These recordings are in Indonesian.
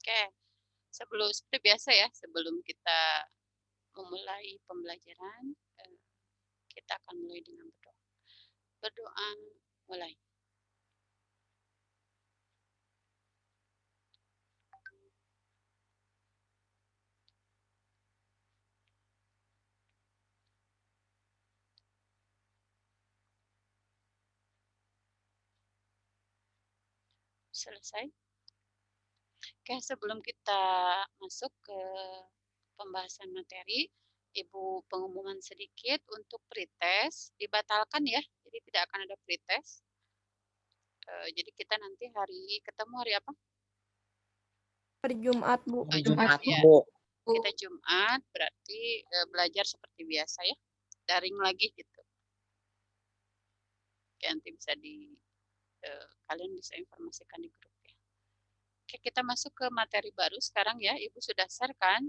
Oke, seperti biasa ya, sebelum kita memulai pembelajaran, kita akan mulai dengan berdoa. Berdoa, mulai. Selesai. Oke, sebelum kita masuk ke pembahasan materi, Ibu pengumuman sedikit untuk pretest dibatalkan ya, jadi tidak akan ada pretest. Jadi kita nanti ketemu hari apa? Hari Jumat, Bu. Jumat ya. Kita Jumat berarti belajar seperti biasa ya, daring lagi gitu. Oke, nanti bisa kalian bisa informasikan di grup ya. Oke, kita masuk ke materi baru sekarang ya. Ibu sudah share kan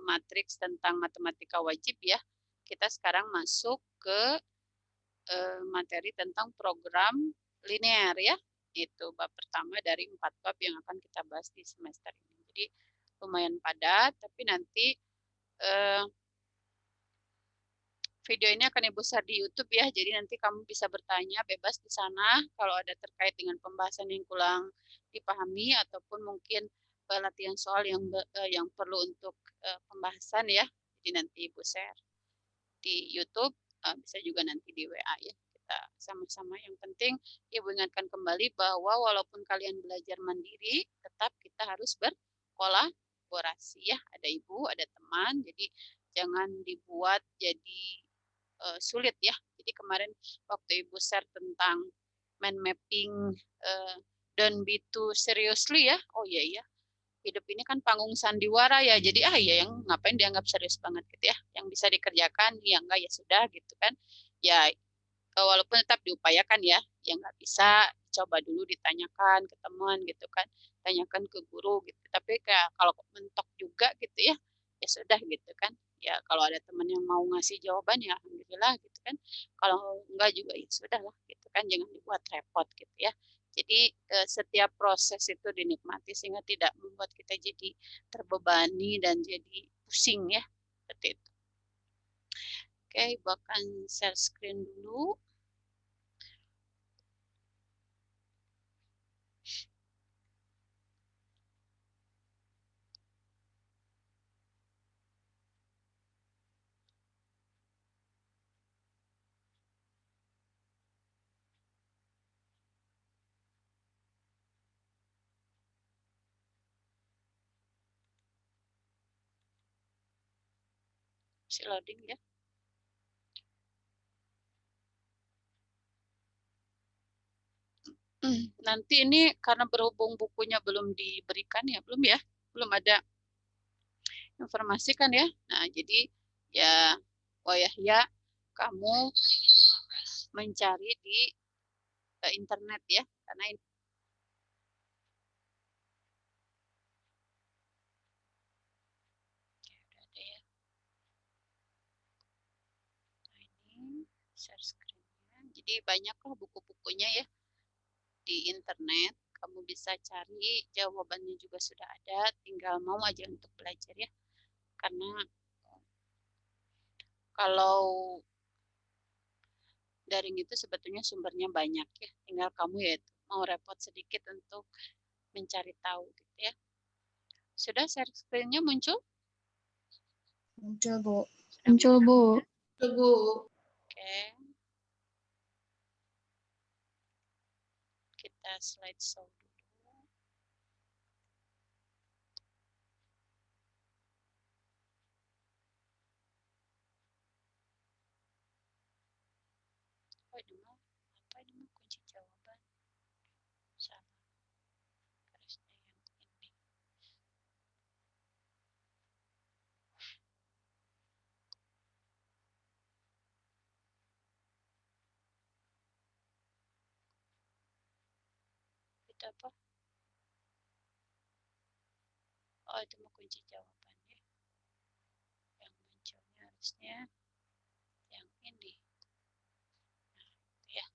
matriks tentang matematika wajib ya. Kita sekarang masuk ke materi tentang program linear ya. Itu bab pertama dari 4 bab yang akan kita bahas di semester ini. Jadi lumayan padat, tapi nanti video ini akan Ibu share di YouTube ya. Jadi nanti kamu bisa bertanya bebas di sana kalau ada terkait dengan pembahasan yang kurang dipahami ataupun mungkin latihan soal yang perlu untuk pembahasan ya. Jadi nanti Ibu share di YouTube, bisa juga nanti di WA ya. Kita sama-sama. Yang penting Ibu ingatkan kembali bahwa walaupun kalian belajar mandiri, tetap kita harus berkolaborasi ya. Ada Ibu, ada teman, jadi jangan dibuat jadi sulit ya. Jadi kemarin waktu Ibu share tentang mind mapping, don't be too seriously ya. Oh iya iya, hidup ini kan panggung sandiwara ya. Jadi ya yang ngapain dianggap serius banget gitu ya. Yang bisa dikerjakan, ya enggak ya sudah gitu kan. Ya walaupun tetap diupayakan ya. Yang nggak bisa coba dulu ditanyakan ke teman gitu kan. Tanyakan ke guru gitu. Tapi kayak kalau mentok juga gitu ya, ya sudah gitu kan. Ya kalau ada teman yang mau ngasih jawaban ya alhamdulillah gitu kan. Kalau enggak juga ya sudah lah gitu kan. Jangan dibuat repot gitu ya. Jadi setiap proses itu dinikmati sehingga tidak membuat kita jadi terbebani dan jadi pusing ya. Seperti itu. Oke, Ibu akan share screen dulu. Si loading ya. Nanti ini karena berhubung bukunya belum diberikan ya, belum ada informasi kan ya. Nah, jadi ya, oh ya, kamu mencari di internet ya, karena ini udah ada ya. Nah, ini share screen-nya. Jadi banyaklah buku-bukunya ya di internet. Kamu bisa cari, jawabannya juga sudah ada, tinggal mau aja untuk belajar ya. Karena kalau daring itu sebetulnya sumbernya banyak ya. Tinggal kamu ya mau repot sedikit untuk mencari tahu gitu ya. Sudah share screen-nya muncul? Muncul, Bu. Muncul, Bu. Muncul, Bu. Oke. Kita slideshow dulu. Oh, ini mah apa ini mah kunci jawaban? Sama. Garisnya yang ini. Itu apa? Oh, itu mah kunci jawabannya. Yang munculnya harusnya yang ini. Nah, itu ya.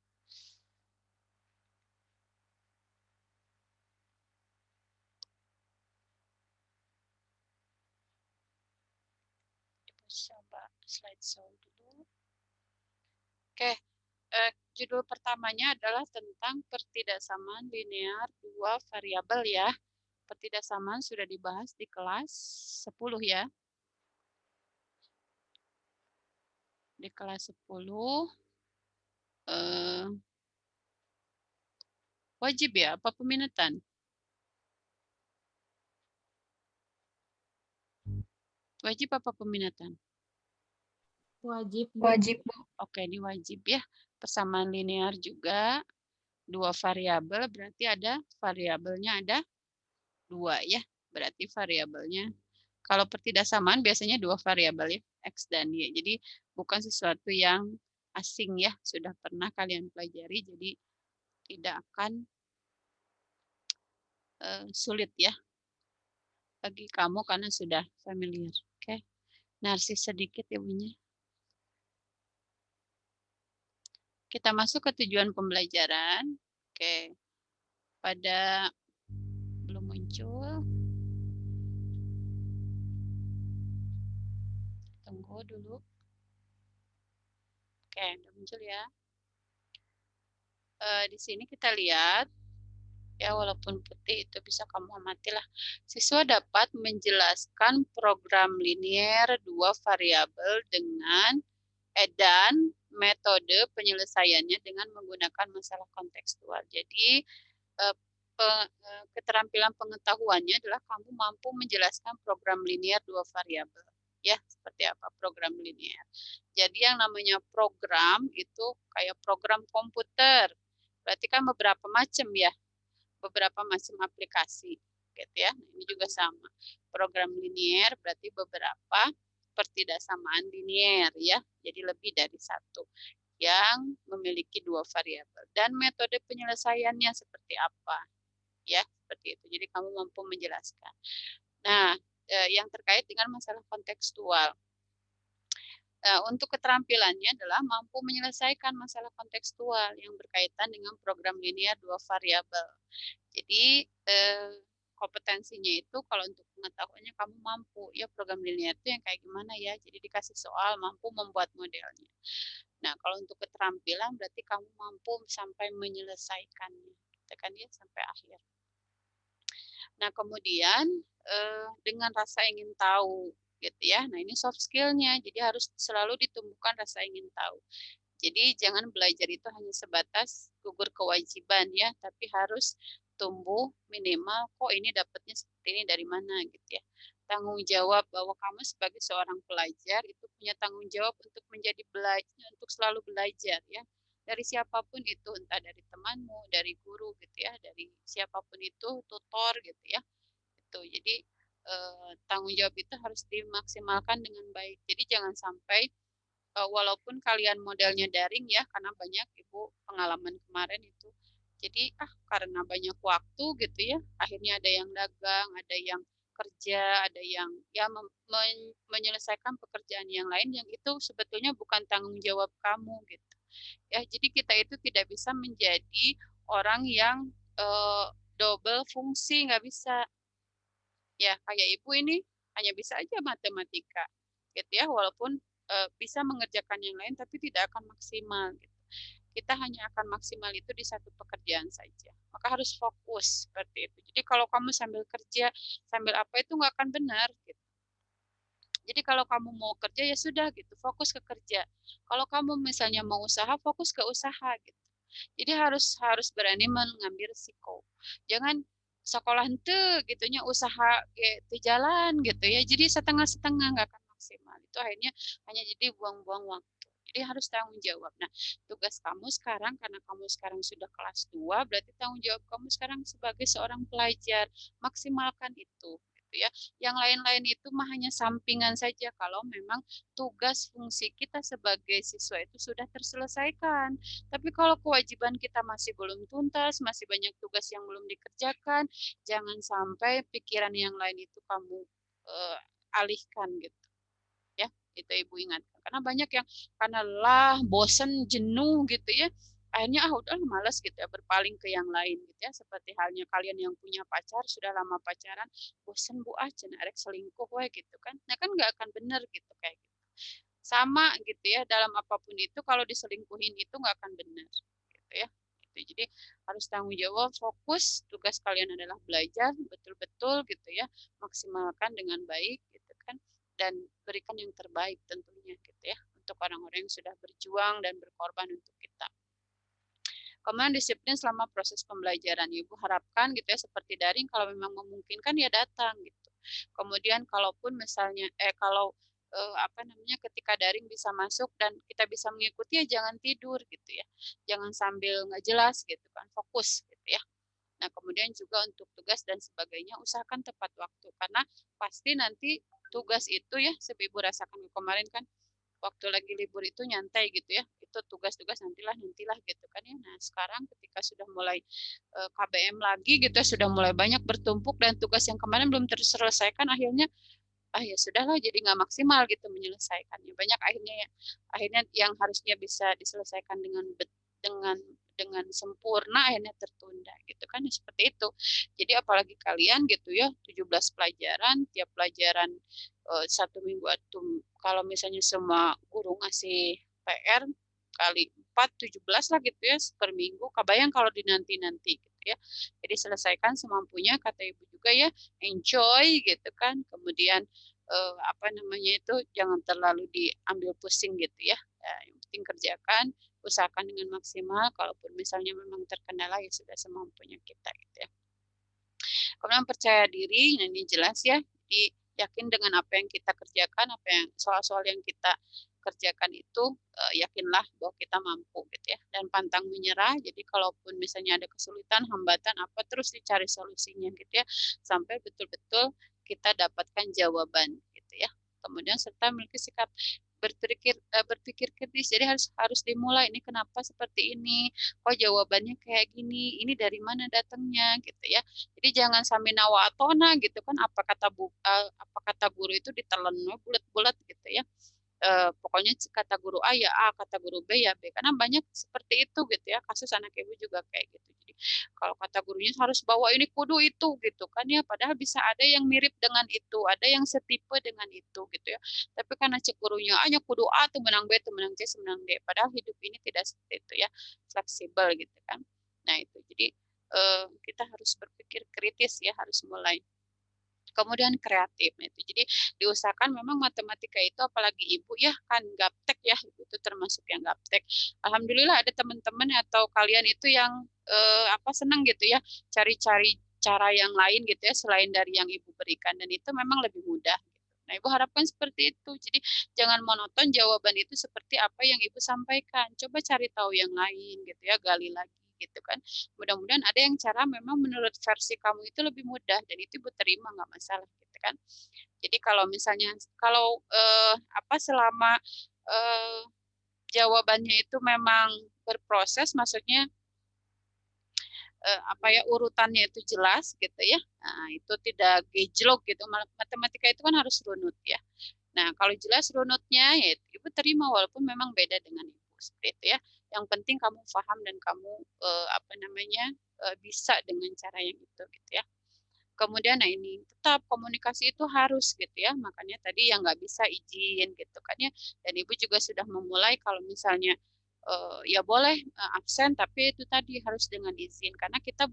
Coba slideshow dulu. Oke, judul pertamanya adalah tentang pertidaksamaan linear dua variabel ya. Pertidaksamaan sudah dibahas di kelas 10 ya. Di kelas 10 wajib ya apa peminatan? Wajib apa peminatan? Wajib, Bu. Wajib, Bu. Oke, ini wajib ya. Persamaan linear juga. Dua variabel berarti ada variabelnya ada dua ya. Berarti variabelnya. Kalau pertidaksamaan biasanya dua variabel ya, X dan Y. Jadi bukan sesuatu yang asing ya. Sudah pernah kalian pelajari. Jadi tidak akan sulit ya bagi kamu karena sudah familiar. Oke. Narsis sedikit ya bunyi. Kita masuk ke tujuan pembelajaran. Oke. Pada belum muncul. Tunggu dulu. Oke, udah muncul ya. Di sini kita lihat ya walaupun putih itu bisa kamu amati lah. Siswa dapat menjelaskan program linier dua variabel dengan dan metode penyelesaiannya dengan menggunakan masalah kontekstual. Jadi keterampilan pengetahuannya adalah kamu mampu menjelaskan program linier dua variabel. Ya, seperti apa program linier. Jadi yang namanya program itu kayak program komputer. Berarti kan beberapa macam ya. Beberapa macam aplikasi gitu ya. Ini juga sama. Program linier berarti beberapa pertidaksamaan linier ya. Jadi lebih dari satu yang memiliki dua variabel dan metode penyelesaiannya seperti apa ya, seperti itu. Jadi kamu mampu menjelaskan. Nah, yang terkait dengan masalah kontekstual. Untuk keterampilannya adalah mampu menyelesaikan masalah kontekstual yang berkaitan dengan program linier dua variabel. Jadi kompetensinya itu kalau untuk pengetahuannya kamu mampu ya program linier itu yang kayak gimana ya. Jadi dikasih soal mampu membuat modelnya. Nah kalau untuk keterampilan berarti kamu mampu sampai menyelesaikannya, tekan ya sampai akhir. Nah kemudian dengan rasa ingin tahu gitu ya. Nah ini soft skillnya. Jadi harus selalu ditumbuhkan rasa ingin tahu. Jadi jangan belajar itu hanya sebatas gugur kewajiban ya, tapi harus tumbuh minimal kok ini dapatnya seperti ini dari mana gitu ya. Tanggung jawab bahwa kamu sebagai seorang pelajar itu punya tanggung jawab untuk menjadi belajar, untuk selalu belajar ya. Dari siapapun itu, entah dari temanmu, dari guru gitu ya, dari siapapun itu, tutor gitu ya. Itu. Jadi tanggung jawab itu harus dimaksimalkan dengan baik. Jadi jangan sampai walaupun kalian modelnya daring ya, karena banyak ibu pengalaman kemarin itu. Jadi karena banyak waktu gitu ya, akhirnya ada yang dagang, ada yang kerja, ada yang ya menyelesaikan pekerjaan yang lain yang itu sebetulnya bukan tanggung jawab kamu gitu. Ya, jadi kita itu tidak bisa menjadi orang yang double fungsi, nggak bisa. Ya, kayak ibu ini hanya bisa aja matematika, gitu ya, walaupun bisa mengerjakan yang lain tapi tidak akan maksimal gitu. Kita hanya akan maksimal itu di satu pekerjaan saja. Maka harus fokus seperti itu. Jadi kalau kamu sambil kerja, sambil apa itu nggak akan benar gitu. Jadi kalau kamu mau kerja ya sudah gitu, fokus ke kerja. Kalau kamu misalnya mau usaha, fokus ke usaha gitu. Jadi harus berani mengambil risiko. Jangan sekolah ente gitunya usaha gitu jalan gitu ya. Jadi setengah-setengah nggak akan maksimal. Itu akhirnya hanya jadi buang-buang waktu. Jadi harus tanggung jawab. Nah, tugas kamu sekarang karena kamu sekarang sudah kelas 2, berarti tanggung jawab kamu sekarang sebagai seorang pelajar. Maksimalkan itu gitu ya. Yang lain-lain itu mah hanya sampingan saja kalau memang tugas fungsi kita sebagai siswa itu sudah terselesaikan. Tapi kalau kewajiban kita masih belum tuntas, masih banyak tugas yang belum dikerjakan, jangan sampai pikiran yang lain itu kamu alihkan gitu. Ya, itu ibu ingatkan. Karena banyak yang karena lelah, bosen, jenuh gitu ya, akhirnya udah malas gitu ya berpaling ke yang lain gitu ya, seperti halnya kalian yang punya pacar sudah lama pacaran, bosen bu cenah arek selingkuh we gitu kan. Nah kan nggak akan benar gitu kayak gitu. Sama gitu ya, dalam apapun itu kalau diselingkuhin itu nggak akan benar gitu ya. Gitu. Jadi harus tanggung jawab, fokus, tugas kalian adalah belajar betul-betul gitu ya, maksimalkan dengan baik gitu kan, dan berikan yang terbaik tentunya gitu ya untuk orang-orang yang sudah berjuang dan berkorban untuk kita. Kemudian disiplin selama proses pembelajaran. Ibu harapkan gitu ya seperti daring kalau memang memungkinkan ya datang gitu. Kemudian kalaupun misalnya kalau apa namanya ketika daring bisa masuk dan kita bisa mengikuti ya jangan tidur gitu ya. Jangan sambil nggak jelas gitu kan, fokus gitu ya. Nah, kemudian juga untuk tugas dan sebagainya usahakan tepat waktu karena pasti nanti tugas itu ya seperti Ibu rasakan kemarin kan waktu lagi libur itu nyantai gitu ya itu tugas-tugas nantilah gitu kan ya. Nah sekarang ketika sudah mulai KBM lagi gitu ya sudah mulai banyak bertumpuk dan tugas yang kemarin belum terselesaikan akhirnya ya sudahlah jadi nggak maksimal gitu menyelesaikannya banyak akhirnya yang harusnya bisa diselesaikan dengan dengan sempurna akhirnya tertunda gitu kan ya, seperti itu. Jadi apalagi kalian gitu ya 17 pelajaran tiap pelajaran 1 minggu atau kalau misalnya semua guru ngasih PR kali 4 17 lah gitu ya per minggu kebayang kalau dinanti-nanti gitu ya. Jadi selesaikan semampunya kata ibu juga ya enjoy gitu kan kemudian apa namanya itu jangan terlalu diambil pusing gitu ya. Yang penting kerjakan usahakan dengan maksimal kalaupun misalnya memang terkendala ya sudah semampunya kita gitu ya. Kemudian percaya diri, nah ini jelas ya, jadi yakin dengan apa yang kita kerjakan, apa yang soal-soal yang kita kerjakan itu yakinlah bahwa kita mampu gitu ya dan pantang menyerah. Jadi kalaupun misalnya ada kesulitan, hambatan apa terus dicari solusinya gitu ya sampai betul-betul kita dapatkan jawaban gitu ya. Kemudian serta memiliki sikap berpikir kritis. Jadi harus harus dimulai ini kenapa seperti ini? Kok jawabannya kayak gini? Ini dari mana datangnya gitu ya. Jadi jangan sampai nawatona gitu kan apa kata guru itu ditelan bulat-bulat gitu ya. Pokoknya kata guru A ya A, kata guru B ya B. Karena banyak seperti itu gitu ya. Kasus anak ibu juga kayak gitu. Jadi kalau kata gurunya harus bawa ini kudu itu gitu kan ya. Padahal bisa ada yang mirip dengan itu, ada yang setipe dengan itu gitu ya. Tapi karena cek gurunya hanya kudu A tuh menang B tuh menang C menang D. Padahal hidup ini tidak seperti itu ya, fleksibel gitu kan. Nah itu jadi kita harus berpikir kritis ya, harus mulai kemudian kreatif itu. Jadi diusahakan memang matematika itu apalagi ibu ya kan gaptek ya itu termasuk yang gaptek. Alhamdulillah ada teman-teman atau kalian itu yang apa senang gitu ya cari-cari cara yang lain gitu ya selain dari yang ibu berikan dan itu memang lebih mudah. Nah, ibu harapkan seperti itu. Jadi jangan monoton jawaban itu seperti apa yang ibu sampaikan. Coba cari tahu yang lain gitu ya, gali lagi gitu kan. Mudah-mudahan ada yang cara memang menurut versi kamu itu lebih mudah dan itu ibu terima nggak masalah gitu kan. Jadi kalau misalnya kalau apa selama eh, jawabannya itu memang berproses, maksudnya apa ya urutannya itu jelas gitu ya. Nah, itu tidak gejlok gitu. Matematika itu kan harus runut ya. Nah, kalau jelas runutnya ya ibu terima walaupun memang beda dengan ibu seperti itu ya. Yang penting kamu paham dan kamu apa namanya bisa dengan cara yang itu gitu ya. Kemudian nah ini tetap komunikasi itu harus gitu ya. Makanya tadi yang nggak bisa izin gitu kan ya. Dan ibu juga sudah memulai kalau misalnya ya boleh absen tapi itu tadi harus dengan izin karena kita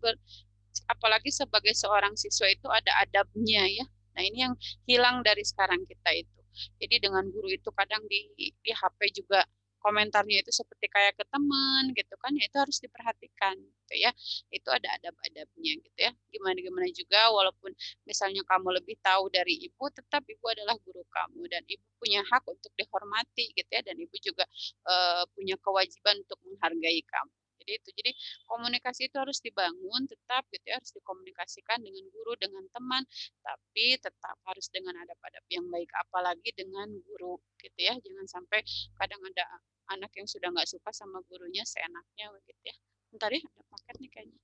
apalagi sebagai seorang siswa itu ada adabnya ya. Nah, ini yang hilang dari sekarang kita itu. Jadi dengan guru itu kadang di HP juga komentarnya itu seperti kayak ke teman gitu kan ya itu harus diperhatikan gitu ya. Itu ada adab-adabnya gitu ya. Gimana-gimana juga walaupun misalnya kamu lebih tahu dari ibu tetap ibu adalah guru kamu dan ibu punya hak untuk dihormati gitu ya dan ibu juga punya kewajiban untuk menghargai kamu. Jadi itu. Jadi komunikasi itu harus dibangun tetap gitu ya, harus dikomunikasikan dengan guru, dengan teman, tapi tetap harus dengan adab-adab yang baik, apalagi dengan guru gitu ya. Jangan sampai kadang ada anak yang sudah nggak suka sama gurunya seenaknya gitu ya. Bentar ya, ada paket nih kayaknya.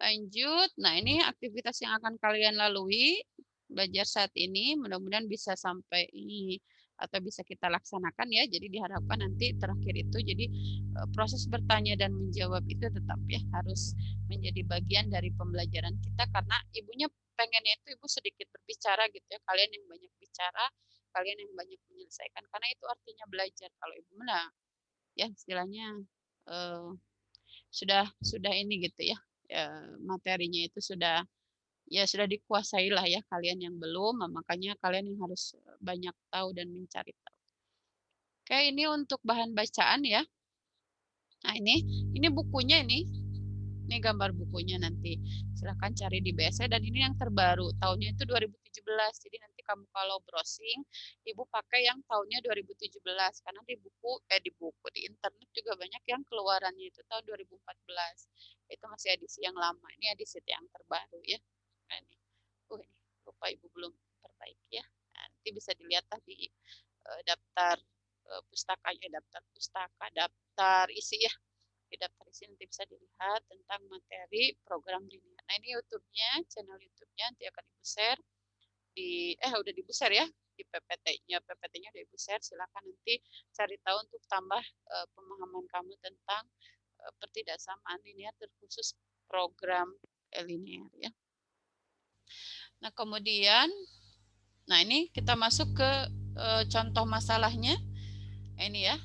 Lanjut. Nah, ini aktivitas yang akan kalian lalui belajar saat ini. Mudah-mudahan bisa sampai ini atau bisa kita laksanakan ya. Jadi diharapkan nanti terakhir itu jadi proses bertanya dan menjawab itu tetap ya harus menjadi bagian dari pembelajaran kita karena ibunya pengennya itu ibu sedikit berbicara gitu ya. Kalian yang banyak bicara, kalian yang banyak menyelesaikan karena itu artinya belajar. Kalau ibu mana ya istilahnya sudah ini gitu ya. Materinya itu sudah dikuasai lah ya kalian yang belum, makanya kalian yang harus banyak tahu dan mencari tahu. Oke, ini untuk bahan bacaan ya. Nah, ini bukunya ini gambar bukunya nanti. Silahkan cari di BSE dan ini yang terbaru. Tahunnya itu 2017. Jadi nanti kamu kalau browsing, Ibu pakai yang tahunnya 2017 karena di internet juga banyak yang keluarannya itu tahun 2014. Itu masih edisi yang lama. Ini edisi yang terbaru ya. Nah, ini. Ini lupa Ibu belum perbaiki ya. Nanti bisa dilihat di daftar daftar isi ya. Di daftar isi nanti bisa dilihat tentang materi program linear. Nah, ini YouTube-nya, channel YouTube-nya nanti akan Ibu share udah di share ya di PPT-nya. PPT-nya udah Ibu share. Silakan nanti cari tahu untuk tambah pemahaman kamu tentang pertidaksamaan linear terkhusus program linear ya. Nah, kemudian ini kita masuk ke contoh masalahnya. Ini ya.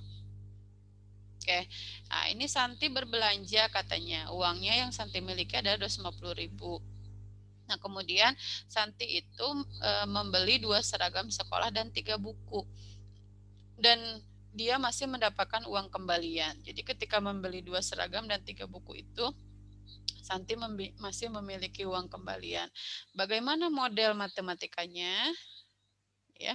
Oke, nah ini Santi berbelanja katanya. Uangnya yang Santi miliki adalah 250.000. Nah, kemudian Santi itu membeli 2 seragam sekolah dan 3 buku. Dan dia masih mendapatkan uang kembalian. Jadi ketika membeli 2 seragam dan 3 buku itu, Santi masih memiliki uang kembalian. Bagaimana model matematikanya? Ya,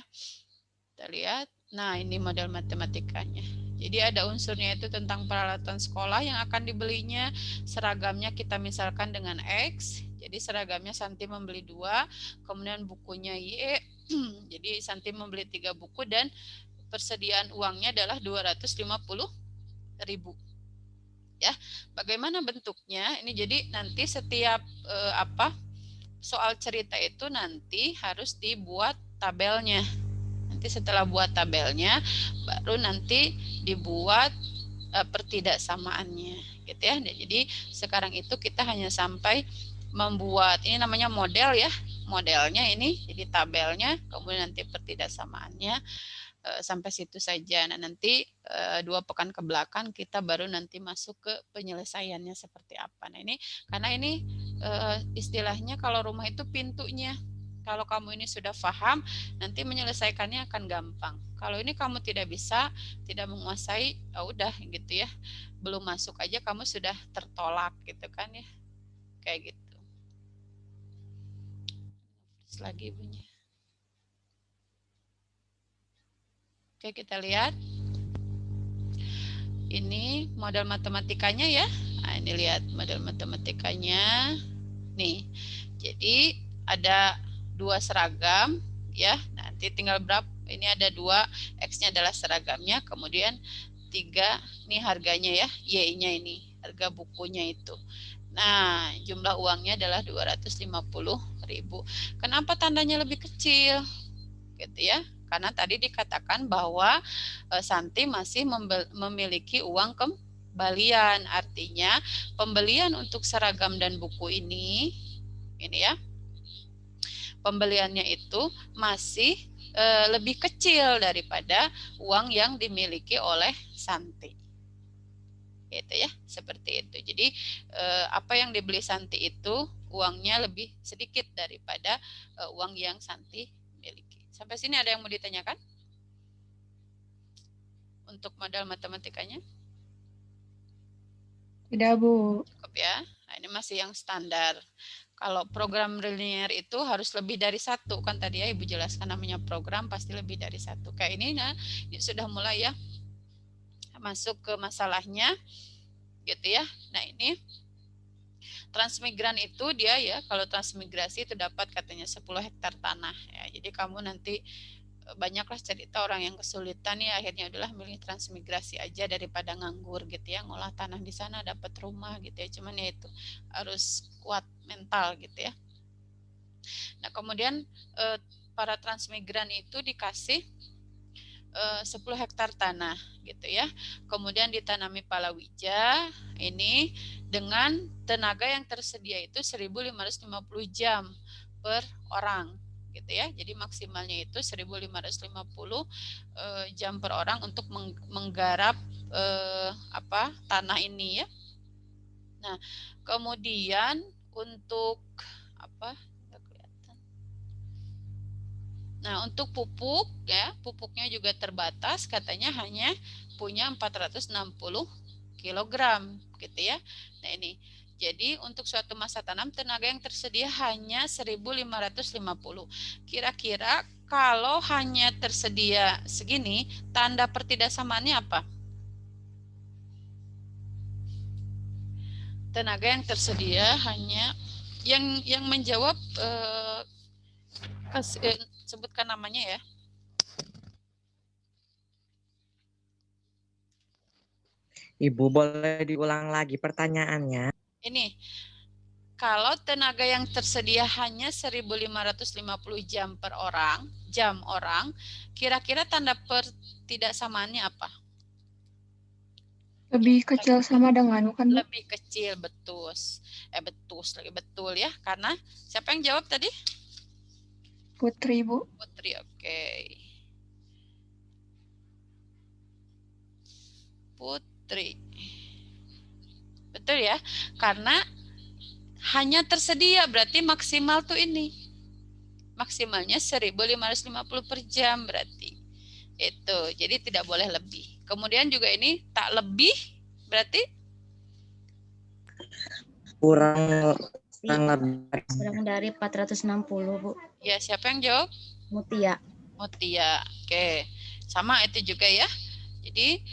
kita lihat. Nah, ini model matematikanya. Jadi ada unsurnya itu tentang peralatan sekolah yang akan dibelinya. Seragamnya kita misalkan dengan X. Jadi seragamnya Santi membeli 2. Kemudian bukunya Y. Jadi Santi membeli 3 buku dan persediaan uangnya adalah 250.000. Ya, bagaimana bentuknya? Ini jadi nanti setiap soal cerita itu nanti harus dibuat tabelnya. Nanti setelah buat tabelnya, baru nanti dibuat pertidaksamaannya, gitu ya. Jadi sekarang itu kita hanya sampai membuat ini namanya model ya, modelnya ini jadi tabelnya, kemudian nanti pertidaksamaannya sampai situ saja. Nah, nanti 2 pekan ke belakang kita baru nanti masuk ke penyelesaiannya seperti apa. Nah, ini karena ini istilahnya kalau rumah itu pintunya. Kalau kamu ini sudah paham, nanti menyelesaikannya akan gampang. Kalau ini kamu tidak bisa, tidak menguasai, ya udah gitu ya. Belum masuk aja kamu sudah tertolak gitu kan ya. Kayak gitu. Terus lagi bunyi. Oke, kita lihat. Ini model matematikanya ya. Nah, ini lihat model matematikanya. Nih. Jadi ada 2 seragam ya. Nanti tinggal berapa? Ini ada 2, X-nya adalah seragamnya, kemudian 3 ini harganya ya, Y-nya ini, harga bukunya itu. Nah, jumlah uangnya adalah 250.000. Kenapa tandanya lebih kecil? Gitu ya. Karena tadi dikatakan bahwa Santi masih memiliki uang kembalian. Artinya pembelian untuk seragam dan buku ini ya, pembeliannya itu masih lebih kecil daripada uang yang dimiliki oleh Santi. Gitu ya, seperti itu. Jadi apa yang dibeli Santi itu uangnya lebih sedikit daripada uang yang Santi miliki. Sampai sini ada yang mau ditanyakan? Untuk modal matematikanya? Tidak, Bu. Cukup ya. Nah, ini masih yang standar. Kalau program linear itu harus lebih dari 1. Kan tadi ya Ibu jelaskan namanya program pasti lebih dari 1. Kayak ini, nah ini sudah mulai ya masuk ke masalahnya gitu ya. Nah, ini transmigran itu dia ya, kalau transmigrasi itu dapat katanya 10 hektar tanah ya. Jadi kamu nanti banyaklah cerita orang yang kesulitan ya akhirnya udahlah milih transmigrasi aja daripada nganggur gitu ya, ngolah tanah di sana dapat rumah gitu ya, cuman ya itu harus kuat mental gitu ya. Nah kemudian para transmigran itu dikasih 10 hektar tanah gitu ya, kemudian ditanami palawija ini dengan tenaga yang tersedia itu 1.550 jam per orang gitu ya. Jadi maksimalnya itu 1.550 jam per orang untuk menggarap tanah ini ya. Nah, kemudian untuk Nah, untuk pupuk ya, pupuknya juga terbatas, katanya hanya punya 460 kg gitu ya. Nah, ini. Jadi untuk suatu masa tanam tenaga yang tersedia hanya 1.550. Kira-kira kalau hanya tersedia segini, tanda pertidaksamaannya apa? Tenaga yang tersedia hanya yang menjawab sebutkan namanya ya. Ibu boleh diulang lagi pertanyaannya? Ini, kalau tenaga yang tersedia hanya 1.550 jam per orang, kira-kira tanda pertidaksamaannya apa? Lebih kecil sama dengan kan, Bu? Lebih kecil, betul. Betul ya. Karena siapa yang jawab tadi? Putri, Bu. Putri, oke. Putri. Betul ya. Karena hanya tersedia, berarti maksimal tuh ini. Maksimalnya 1.550 per jam berarti. Itu, jadi tidak boleh lebih. Kemudian juga ini tak lebih, berarti? Kurang dari 460, Bu. Ya, siapa yang jawab? Mutia. Mutia, oke. Sama itu juga ya. Jadi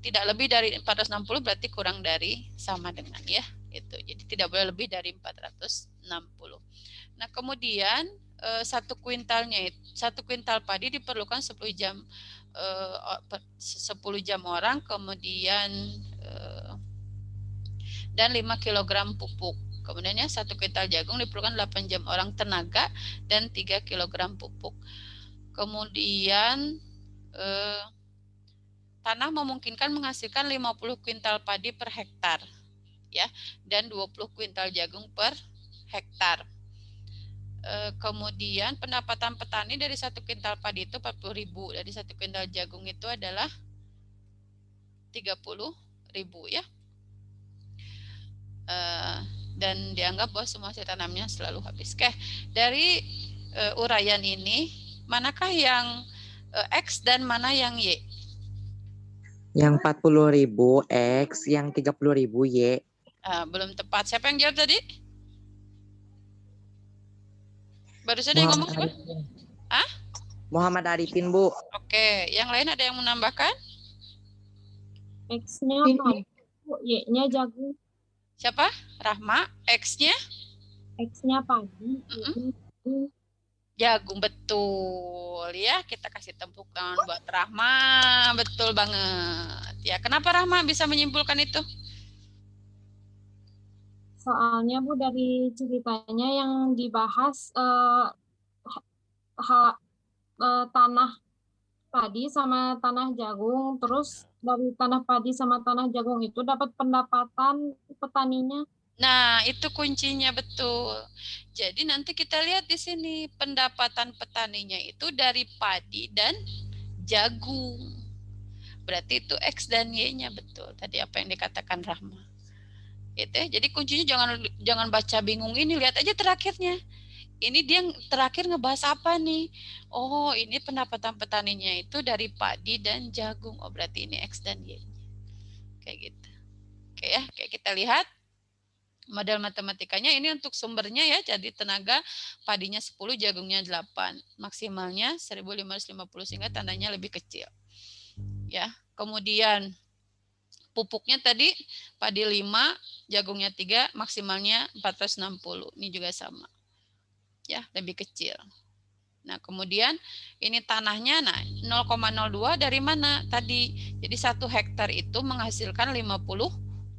tidak lebih dari 460 berarti kurang dari sama dengan ya. Itu. Jadi tidak boleh lebih dari 460. Nah, kemudian 1 kuintal padi diperlukan 10 jam 10 jam orang, kemudian dan 5 kg pupuk. Kemudian ya 1 kuintal jagung diperlukan 8 jam orang tenaga dan 3 kg pupuk. Kemudian tanah memungkinkan menghasilkan 50 kuintal padi per hektar ya, dan 20 kuintal jagung per hektar. Kemudian pendapatan petani dari 1 kuintal padi itu 40.000, dari 1 kuintal jagung itu adalah 30.000 ya. Dan dianggap bahwa semua hasil tanamnya selalu habis. Oke, dari uraian ini manakah yang X dan mana yang Y? Yang 40.000 X, yang 30.000 Y. Belum tepat. Siapa yang jawab tadi? Barusan yang ngomong siapa? Muhammad Arifin, Bu. Oke, yang lain ada yang menambahkan? X-nya padi, Y-nya jagung. Siapa? Rahma. X-nya? X-nya padi. Jagung, betul ya. Kita kasih tepuk tangan buat Rahma. Betul banget. Ya, kenapa Rahma bisa menyimpulkan itu? Soalnya Bu dari ceritanya yang dibahas tanah padi sama tanah jagung, terus dari tanah padi sama tanah jagung itu dapat pendapatan petaninya. Nah, itu kuncinya betul. Jadi nanti kita lihat di sini pendapatan petaninya itu dari padi dan jagung. Berarti itu X dan Y-nya betul. Tadi apa yang dikatakan Rahma. Gitu ya. Jadi kuncinya jangan baca bingung ini, lihat aja terakhirnya. Ini dia terakhir ngebahas apa nih? Oh, ini pendapatan petaninya itu dari padi dan jagung. Oh, berarti ini X dan Y. Kayak gitu. Oke ya, kayak kita lihat model matematikanya ini untuk sumbernya ya. Jadi tenaga padinya 10, jagungnya 8. Maksimalnya 1.550 sehingga tandanya lebih kecil. Ya. Kemudian pupuknya tadi padi 5, jagungnya 3, maksimalnya 460. Ini juga sama. Ya, lebih kecil. Nah, kemudian ini tanahnya, nah 0,02 dari mana tadi? Jadi 1 hektar itu menghasilkan 50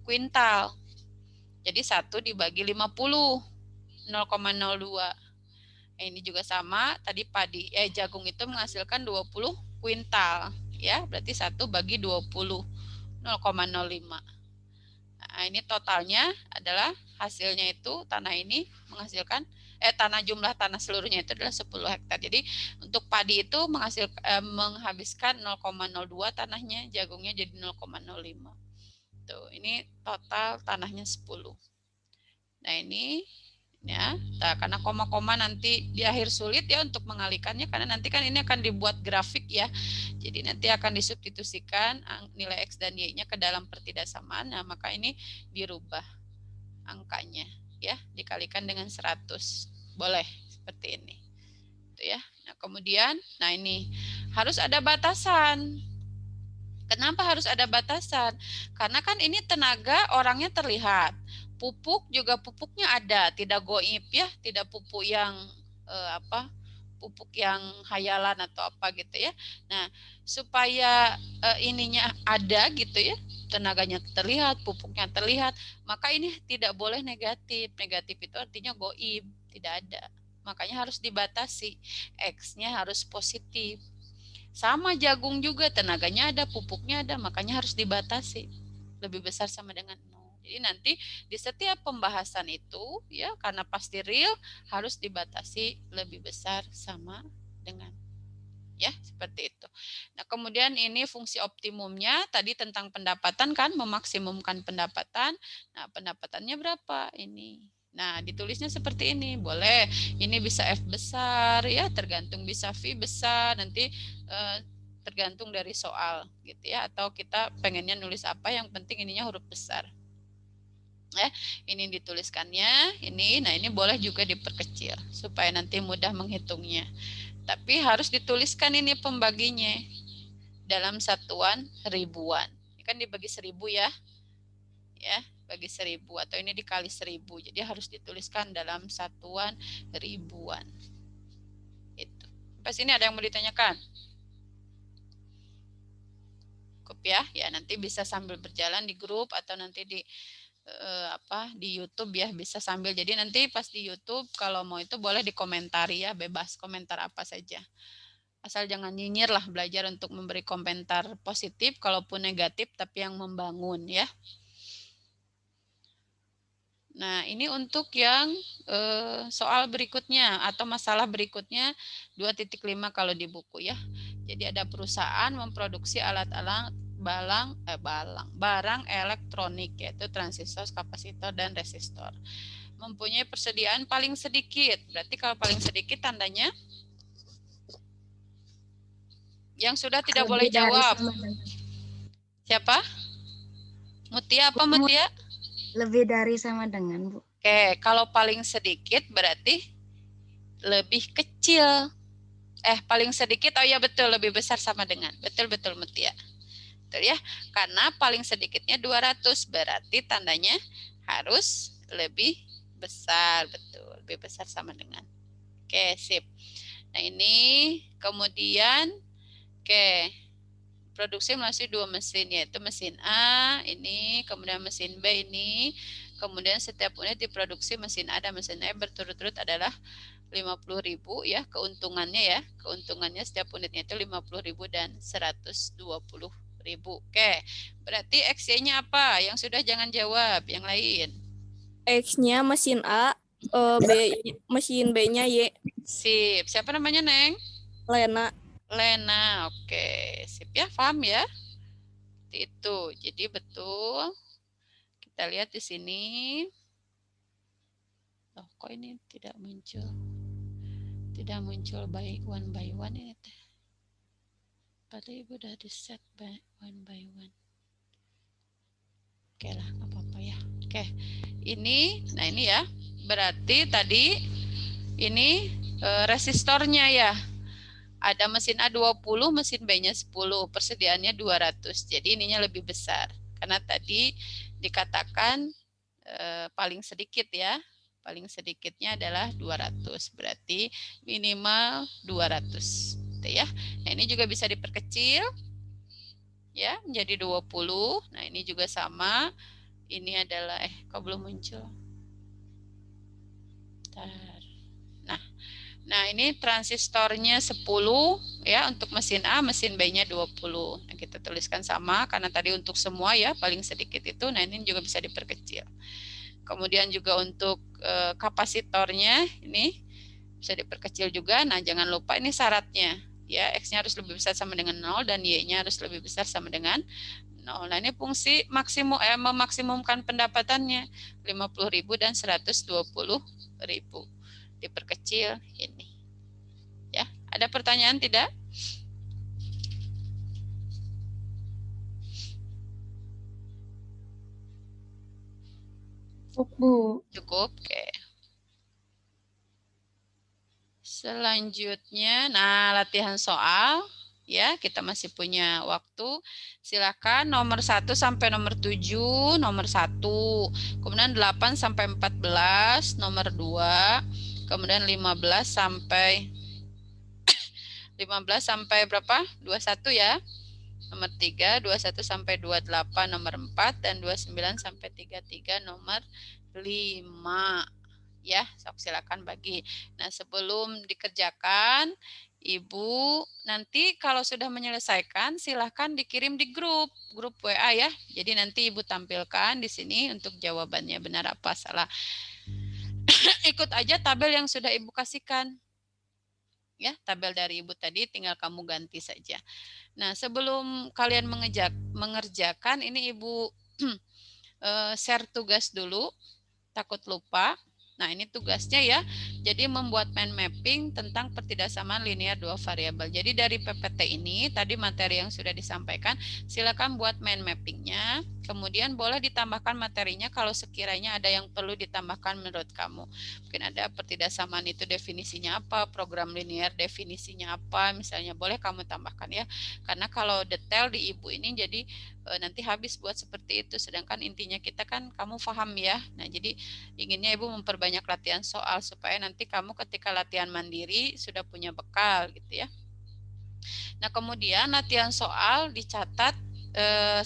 kuintal. Jadi 1 dibagi 50, 0,02. Ini juga sama, tadi jagung itu menghasilkan 20 kuintal. Ya, berarti 1 bagi 20, 0,05. Nah, ini totalnya adalah hasilnya itu tanah ini menghasilkan jumlah tanah seluruhnya itu adalah 10 hektar. Jadi untuk padi itu menghabiskan 0,02 tanahnya, jagungnya jadi 0,05. Tuh, ini total tanahnya 10. Nah, ini ya, karena koma-koma nanti di akhir sulit ya untuk mengalihkannya, karena nanti kan ini akan dibuat grafik ya. Jadi nanti akan disubstitusikan nilai X dan Y-nya ke dalam pertidaksamaan. Nah, maka ini dirubah angkanya ya, dikalikan dengan 100. Boleh seperti ini. Itu ya. Nah, kemudian ini harus ada batasan. Kenapa harus ada batasan? Karena kan ini tenaga orangnya terlihat. Pupuk juga pupuknya ada, tidak goib ya, tidak pupuk yang pupuk yang hayalan atau apa gitu ya. Nah, supaya ininya ada gitu ya, tenaganya terlihat, pupuknya terlihat, maka ini tidak boleh negatif. Negatif itu artinya goib, tidak ada. Makanya harus dibatasi, X-nya harus positif. Sama jagung juga, tenaganya ada, pupuknya ada, makanya harus dibatasi. Lebih besar sama dengan 0. Jadi nanti di setiap pembahasan itu ya, karena pasti real, harus dibatasi lebih besar sama dengan ya, seperti itu. Nah, kemudian ini fungsi optimumnya tadi tentang pendapatan kan, memaksimumkan pendapatan. Nah, pendapatannya berapa ini? Nah, ditulisnya seperti ini. Boleh ini bisa F besar ya, tergantung bisa V besar, nanti tergantung dari soal gitu ya, atau kita pengennya nulis apa, yang penting ininya huruf besar. Ini dituliskannya ini. Nah, ini boleh juga diperkecil supaya nanti mudah menghitungnya. Tapi harus dituliskan ini pembaginya dalam satuan ribuan. Ini kan dibagi 1000 ya. Ya, bagi 1000 atau ini dikali 1000. Jadi harus dituliskan dalam satuan ribuan. Itu. Sampai sini ada yang mau ditanyakan? Cukup ya. Ya, nanti bisa sambil berjalan di grup atau nanti di YouTube ya, bisa sambil. Jadi nanti pas di YouTube kalau mau itu boleh dikomentari ya, bebas komentar apa saja. Asal jangan nyinyir lah, belajar untuk memberi komentar positif kalaupun negatif tapi yang membangun ya. Nah, ini untuk yang soal berikutnya atau masalah berikutnya 2.5 kalau di buku ya. Jadi ada perusahaan memproduksi alat-alat barang elektronik, yaitu transistor, kapasitor, dan resistor. Mempunyai persediaan paling sedikit. Berarti kalau paling sedikit tandanya yang sudah tidak boleh jawab. Siapa? Mutia apa Mutia? Lebih dari sama dengan, Bu. Oke, kalau paling sedikit berarti lebih kecil. Paling sedikit, oh ya betul, lebih besar sama dengan. Betul-betul Mutia. Betul ya, karena paling sedikitnya 200, berarti tandanya harus lebih besar. Betul, lebih besar sama dengan. Oke, sip. Nah, ini kemudian produksi melalui 2 mesin, yaitu mesin A ini, kemudian mesin B ini. Kemudian setiap unit diproduksi mesin A dan mesin E berturut-turut adalah 50.000 ya, keuntungannya ya. Keuntungannya setiap unitnya itu 50.000 dan 120.000. Oke, berarti X-nya apa? Yang sudah jangan jawab, yang lain. X-nya mesin A, mesin B-nya Y. Sip. Siapa namanya, Neng? Lena. Lena. Oke, sip ya, paham ya? Itu. Jadi betul. Kita lihat di sini. Loh, kok ini tidak muncul? Tidak muncul by one ini teh. Padahal Ibu udah di set by one. Oke lah, nggak apa-apa ya. Oke, ini, nah ini ya. Berarti tadi ini resistornya ya. Ada mesin A 20, mesin B-nya 10, persediaannya 200. Jadi ininya lebih besar. Karena tadi dikatakan paling sedikit ya. Paling sedikitnya adalah 200. Berarti minimal 200. Gitu ya. Nah, ini juga bisa diperkecil ya menjadi 20. Nah, ini juga sama. Ini adalah kok belum muncul. Bentar. Nah, ini transistornya 10 ya untuk mesin A, mesin B-nya 20. Nah, kita tuliskan sama karena tadi untuk semua ya paling sedikit itu. Nah, ini juga bisa diperkecil. Kemudian juga untuk kapasitornya ini bisa diperkecil juga. Nah, jangan lupa ini syaratnya ya, X-nya harus lebih besar sama dengan 0 dan Y-nya harus lebih besar sama dengan 0. Nah, ini fungsi memaksimumkan pendapatannya 50.000 dan 120.000. Diperkecil ini. Ya, ada pertanyaan tidak? Bu. Cukup, oke. Selanjutnya, nah latihan soal. Ya, kita masih punya waktu. Silakan nomor 1 sampai nomor 7, nomor 1. Kemudian 8 sampai 14, nomor 2. Kemudian 15 sampai 15 sampai berapa? 21 ya. Nomor 3, 21 sampai 28 nomor 4 dan 29 sampai 33 nomor 5. Ya, sok silakan bagi. Nah, sebelum dikerjakan, Ibu nanti kalau sudah menyelesaikan silahkan dikirim di grup WA ya. Jadi nanti Ibu tampilkan di sini untuk jawabannya benar apa salah. Ikut aja tabel yang sudah Ibu kasihkan. Ya, tabel dari Ibu tadi tinggal kamu ganti saja. Nah, sebelum kalian mengerjakan ini Ibu share tugas dulu, takut lupa. Nah, ini tugasnya ya. Jadi membuat mind mapping tentang pertidaksamaan linear dua variabel. Jadi dari PPT ini, tadi materi yang sudah disampaikan, silakan buat mind mappingnya. Kemudian boleh ditambahkan materinya kalau sekiranya ada yang perlu ditambahkan menurut kamu. Mungkin ada pertidaksamaan itu definisinya apa, program linear definisinya apa, misalnya boleh kamu tambahkan ya. Karena kalau detail di Ibu ini jadi nanti habis buat seperti itu. Sedangkan intinya kita kan kamu paham ya. Nah, jadi inginnya Ibu memperbanyak latihan soal supaya nanti kamu ketika latihan mandiri sudah punya bekal gitu ya. Nah, kemudian latihan soal dicatat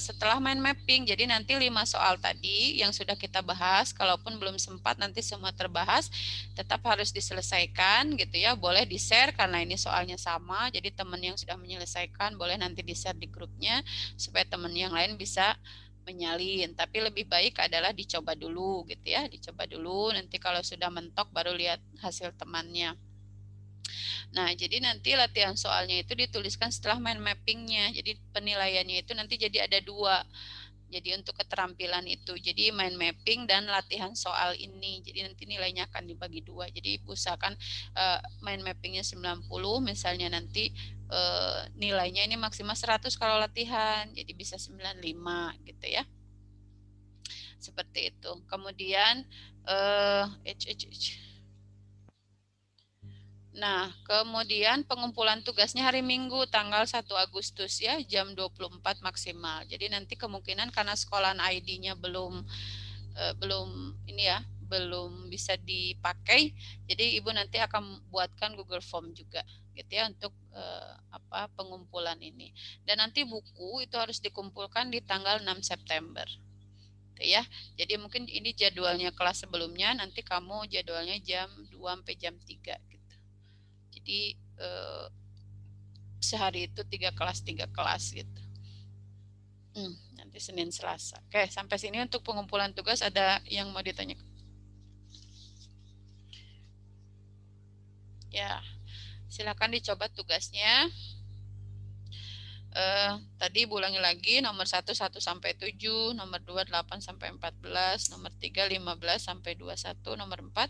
setelah mind mapping. Jadi nanti 5 soal tadi yang sudah kita bahas, kalaupun belum sempat nanti semua terbahas, tetap harus diselesaikan gitu ya. Boleh di-share karena ini soalnya sama. Jadi teman yang sudah menyelesaikan boleh nanti di-share di grupnya supaya teman yang lain bisa menyalin. Tapi lebih baik adalah dicoba dulu gitu ya. Dicoba dulu, nanti kalau sudah mentok baru lihat hasil temannya. Nah, jadi nanti latihan soalnya itu dituliskan setelah mind mappingnya. Jadi penilaiannya itu nanti jadi ada 2. Jadi untuk keterampilan itu. Jadi mind mapping dan latihan soal ini. Jadi nanti nilainya akan dibagi 2. Jadi usahakan mind mappingnya 90, misalnya nanti nilainya ini maksimal 100 kalau latihan. Jadi bisa 95 gitu ya. Seperti itu. Kemudian nah, kemudian pengumpulan tugasnya hari Minggu tanggal 1 Agustus ya, jam 24 maksimal. Jadi nanti kemungkinan karena sekolahan ID-nya belum ini ya, belum bisa dipakai. Jadi Ibu nanti akan buatkan Google Form juga gitu ya untuk pengumpulan ini. Dan nanti buku itu harus dikumpulkan di tanggal 6 September. Gitu ya. Jadi mungkin ini jadwalnya kelas sebelumnya, nanti kamu jadwalnya jam 2 sampai jam 3 gitu. Jadi sehari itu 3 kelas gitu. Nanti Senin Selasa. Oke, sampai sini untuk pengumpulan tugas. Ada yang mau ditanya? Ya, silakan dicoba tugasnya. Tadi ulangi lagi, nomor 1 1 sampai 7, nomor 2 8 sampai 14, nomor 3 15 sampai 21, nomor 4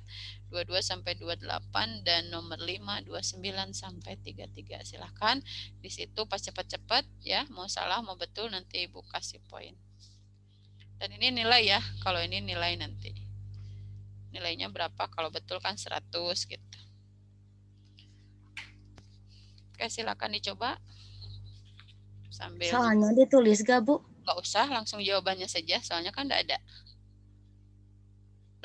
22 sampai 28 dan nomor 5 29 sampai 33. Silahkan di situ pas cepat-cepat ya, mau salah mau betul nanti Ibu kasih poin. Dan ini nilai ya, kalau ini nilai nanti. Nilainya berapa? Kalau betul kan 100 gitu. Oke, silakan dicoba. Sambil Soalnya ditulis gak, Bu? Nggak usah, langsung jawabannya saja, soalnya kan nggak ada.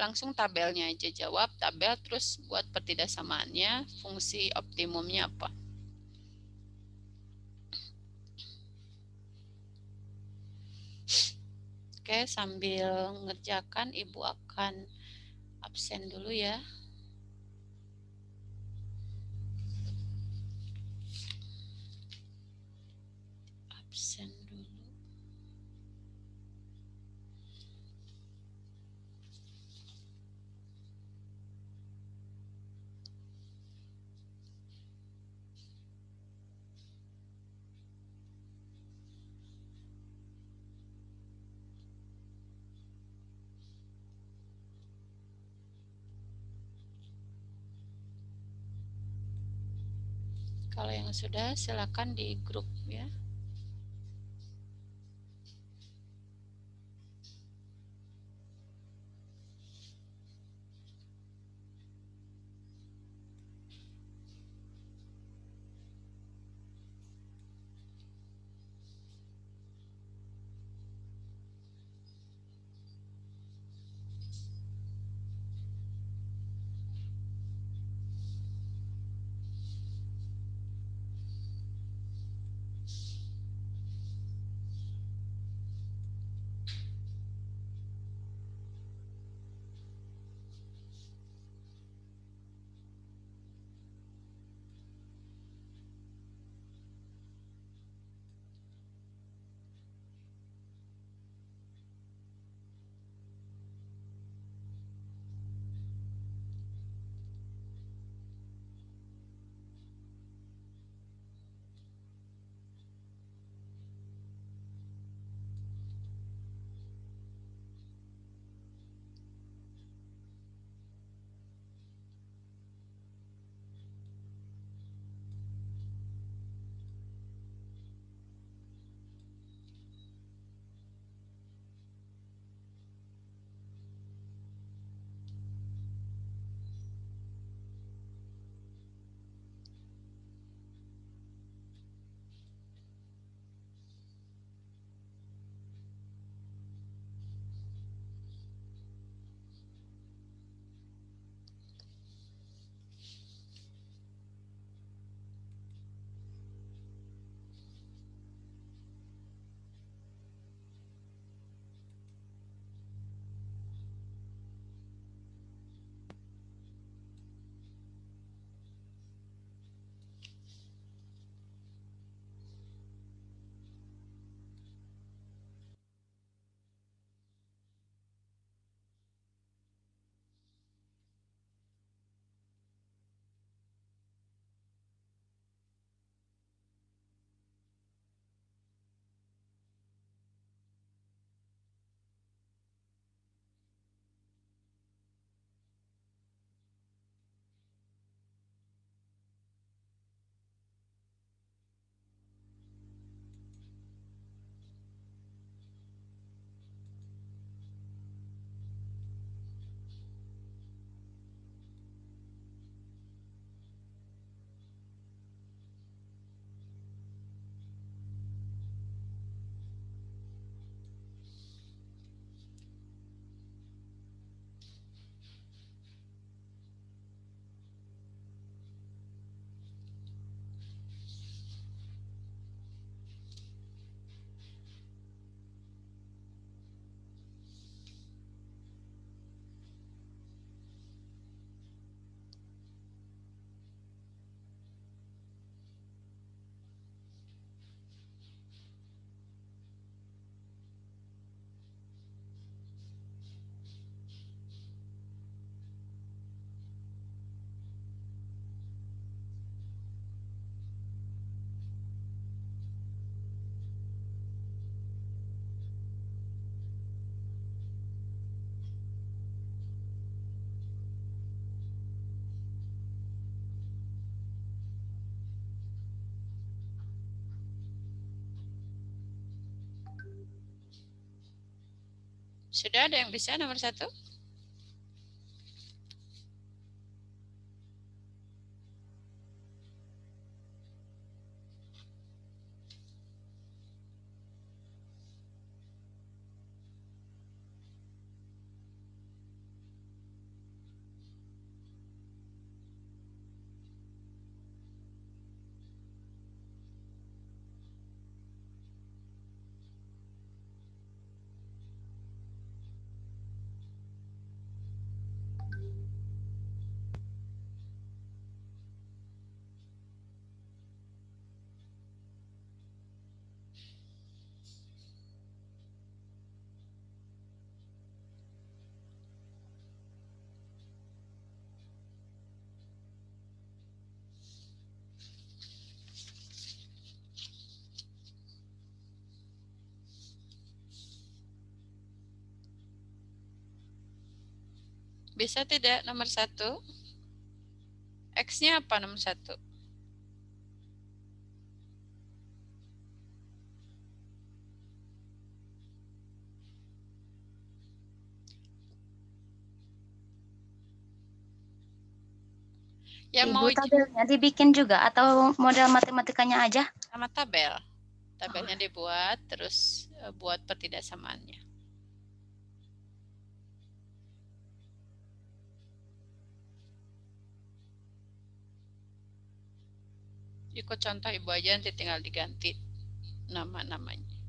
langsung tabelnya aja, jawab tabel terus buat pertidaksamaannya, fungsi optimumnya apa. Oke, sambil ngerjakan Ibu akan absen dulu ya. Absen dulu. Kalau yang sudah, silakan di grup ya. Sudah ada yang bisa nomor 1? Bisa tidak nomor 1? X-nya apa nomor 1? Yang Ibu, mau tabelnya dibikin juga atau model matematikanya aja? sama tabel. Tabelnya dibuat, terus buat pertidaksamaannya. Ikut contoh Ibu aja, nanti tinggal diganti nama-namanya.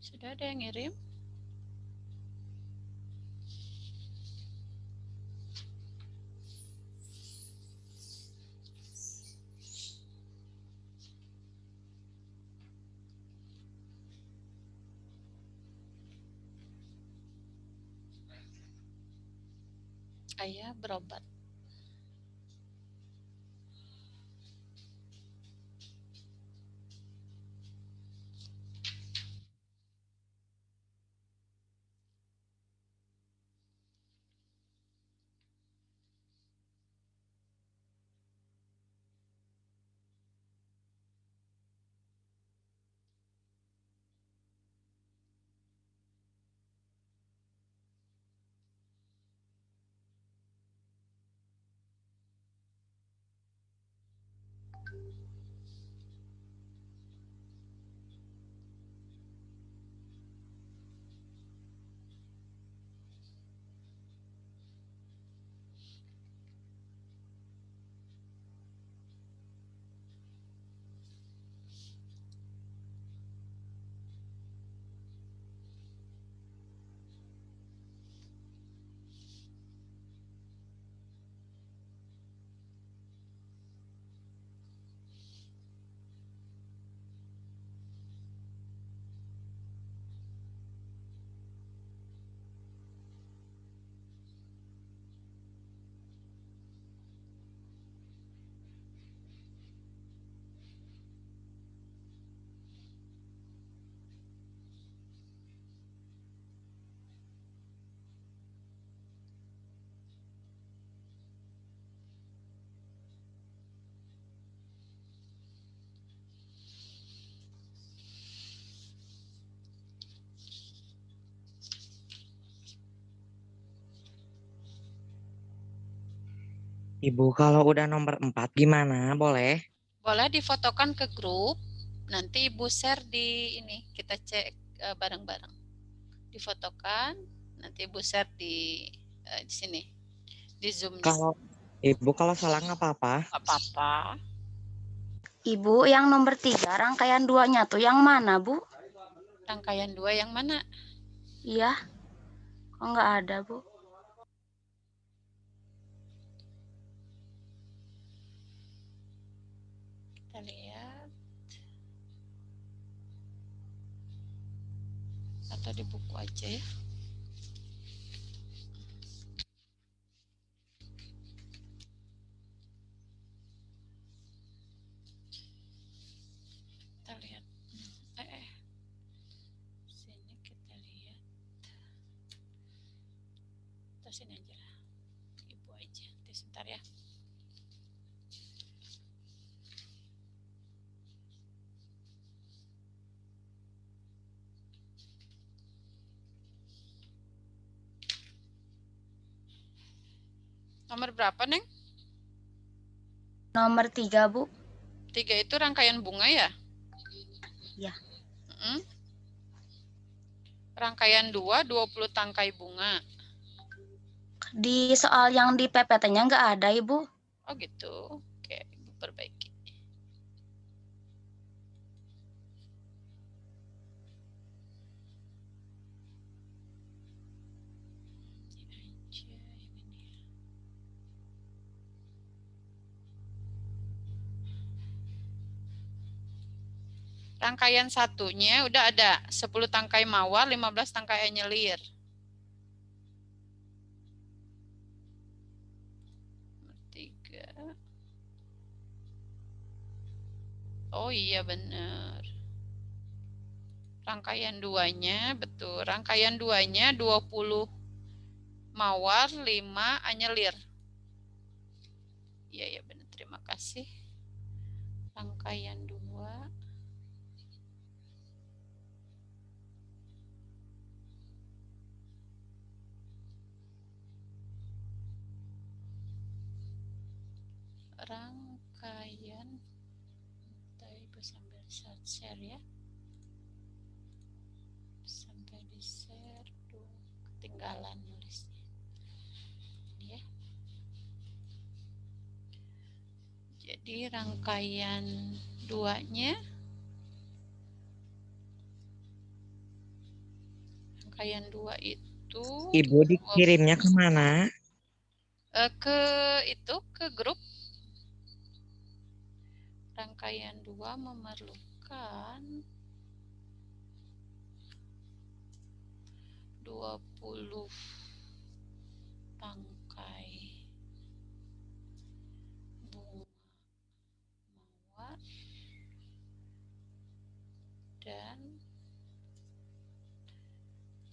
Sudah ada yang ngirim? Ayah berobat. Ibu kalau udah nomor 4 gimana? Boleh? Boleh difotokan ke grup, nanti Ibu share di ini, kita cek bareng-bareng. Difotokan, nanti Ibu share di sini, di Zoom-nya. Kalau Ibu kalau salah nggak apa-apa. Nggak apa-apa. Ibu, yang nomor 3, rangkaian 2-nya tuh yang mana, Bu? Rangkaian 2 yang mana? Iya. Kok nggak ada, Bu? Kita lihat. Atau di buku aja ya. Kita lihat. Sini kita lihat. Atau sini aja lah. Ibu aja. Nanti sebentar ya. Nomor berapa, Neng? Nomor 3, Bu. 3 itu rangkaian bunga ya? Iya. Rangkaian 2, 20 tangkai bunga. Di soal yang di PPT-nya nggak ada, Ibu. Oh gitu. Oke, Ibu perbaiki. Rangkaian satunya udah ada 10 tangkai mawar, 15 tangkai anyelir. Tiga. Oh iya benar. Rangkaian 2-nya betul. Rangkaian 2-nya 20 mawar, 5 anyelir. Iya ya benar. Terima kasih. Rangkaian 2. Rangkaian, Ibu sambil share ya, sampai di share tuh ketinggalan nulisnya ini ya. Jadi rangkaian 2-nya, rangkaian 2 itu Ibu dikirimnya kemana? ke grup. Rangkaian 2 memerlukan 20 tangkai bunga mawar dan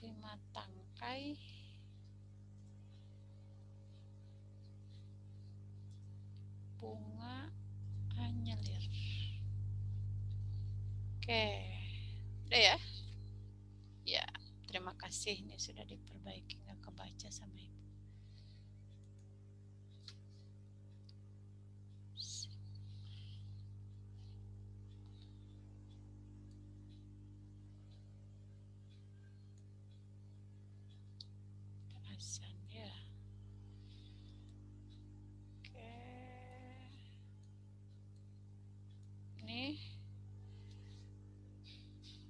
5 tangkai bunga anyelir. Oke, udah ya? Ya, terima kasih. Ini sudah diperbaiki, nggak kebaca sama Ibu. Perasaan ya. Oke. Ini